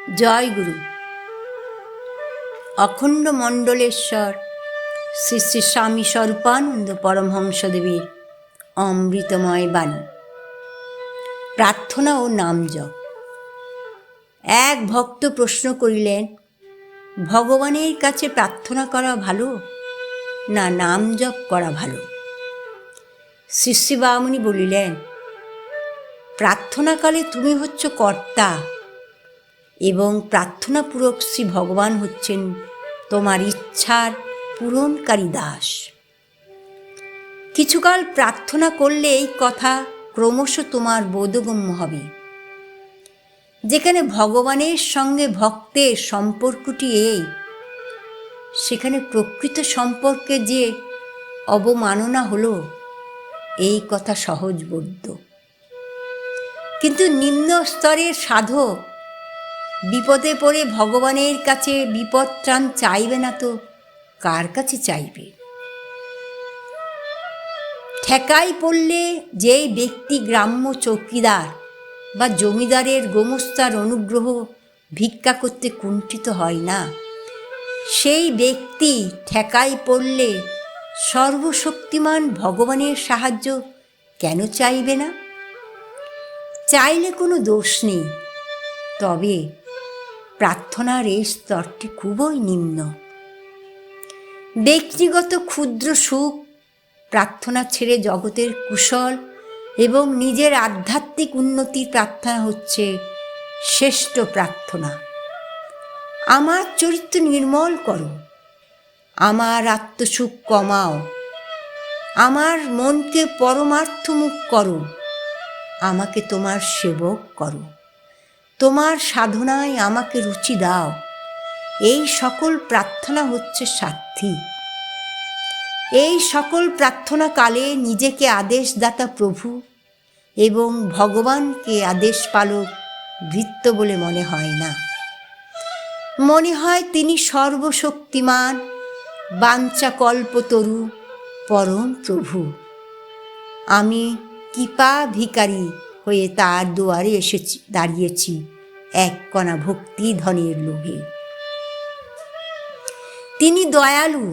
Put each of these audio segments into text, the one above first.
জয় গুরু। অখণ্ড মণ্ডলেশ্বর শ্রী শ্রী স্বামী স্বরূপানন্দ পরমহংসদেবের অমৃতময় বাণী। প্রার্থনা ও নাম জপ। এক ভক্ত প্রশ্ন করিলেন, ভগবানের কাছে প্রার্থনা করা ভালো না নাম জপ করা ভালো? শ্রী শ্রী বামুনি বলিলেন, প্রার্থনাকালে তুমি হচ্ছ কর্তা এবং প্রার্থনাপূর্বক শ্রী ভগবান হচ্ছেন তোমার ইচ্ছার পূরণকারী দাস। কিছুকাল প্রার্থনা করলে এই কথা ক্রমশ তোমার বোধগম্য হবে। যেখানে ভগবানের সঙ্গে ভক্তের সম্পর্কটি সেখানে প্রকৃত সম্পর্কে যে অবমাননা হলো এই কথা সহজবোধ্য। কিন্তু নিম্ন স্তরের সাধক বিপদে পড়ে ভগবানের কাছে বিপদ ত্রাণ চাইবে না তো কার কাছে চাইবে? ঠেকাই পড়লে যেই ব্যক্তি গ্রাম্য চৌকিদার বা জমিদারের গোমস্তার অনুগ্রহ ভিক্ষা করতে কুণ্ঠিত হয় না, সেই ব্যক্তি ঠেকাই পড়লে সর্বশক্তিমান ভগবানের সাহায্য কেন চাইবে না? চাইলে কোনো দোষ নেই, তবে প্রার্থনার এই স্তরটি খুবই নিম্ন। ব্যক্তিগত ক্ষুদ্র সুখ প্রার্থনা ছেড়ে জগতের কুশল এবং নিজের আধ্যাত্মিক উন্নতির প্রার্থনা হচ্ছে শ্রেষ্ঠ প্রার্থনা। আমার চরিত্র নির্মল করো, আমার আত্মসুখ কমাও, আমার মনকে পরমার্থমুখ করো, আমাকে তোমার সেবক করো, তোমার সাধনায় আমাকে রুচি দাও। এই সকল প্রার্থনা হচ্ছে সাত্ত্বিক। এই সকল প্রার্থনা কালে নিজেকে আদেশদাতা প্রভু এবং ভগবানকে আদেশ পালক ভৃত্য বলে মনে হয় না। মনে হয় তিনি সর্বশক্তিমান বাঞ্ছাকল্পতরু পরম প্রভু। আমি কৃপা ভিখারি হয়ে তার দুয়ারে দাঁড়িয়েছি এক কণা ভক্তি ধনের লোভে। তিনি দয়ালু,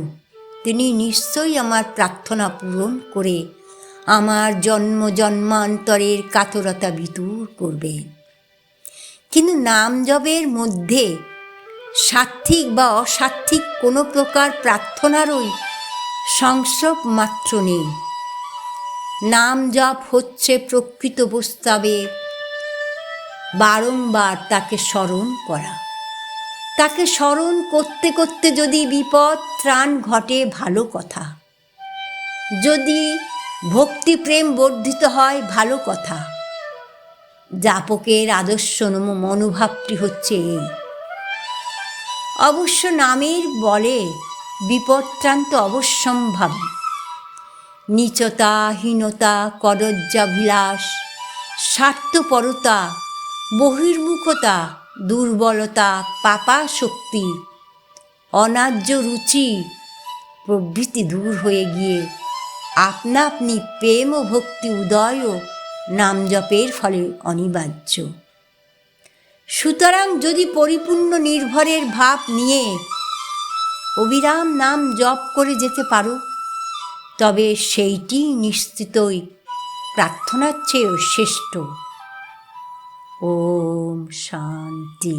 তিনি নিশ্চয়ই আমার প্রার্থনা পূরণ করে আমার জন্ম জন্মান্তরের কাতরতা বিদূর করবেন। কিন্তু নাম জপের মধ্যে সাত্ত্বিক বা অসাত্ত্বিক কোনো প্রকার প্রার্থনারই সংস্রব মাত্র নেই। নাম জপ হচ্ছে প্রকৃত প্রস্তাবে বারংবার তাকে স্মরণ করা। তাকে স্মরণ করতে করতে যদি বিপদ ত্রাণ ঘটে ভালো কথা, যদি ভক্তি প্রেম বর্ধিত হয় ভালো কথা। জাপকের আদর্শ মনোভাবটি হচ্ছে এই। অবশ্য নামের বলে বিপদ ত্রাণ তো অবশ্যম্ভাবী। নীচতা, হীনতা, কদর্যাভিলাষ, স্বার্থপরতা, বহির্মুখতা, দুর্বলতা, পাপাশক্তি, অন্যায্য রুচি প্রভৃতি দূর হয়ে গিয়ে আপনা আপনি প্রেম ও ভক্তি উদয় ও নাম জপের ফলে অনিবার্য। সুতরাং যদি পরিপূর্ণ নির্ভরের ভাব নিয়ে অবিরাম নাম জপ করে যেতে পারো, তবে সেইটি নিশ্চিতই প্রার্থনার চেয়েও শ্রেষ্ঠ। ওম শান্তি।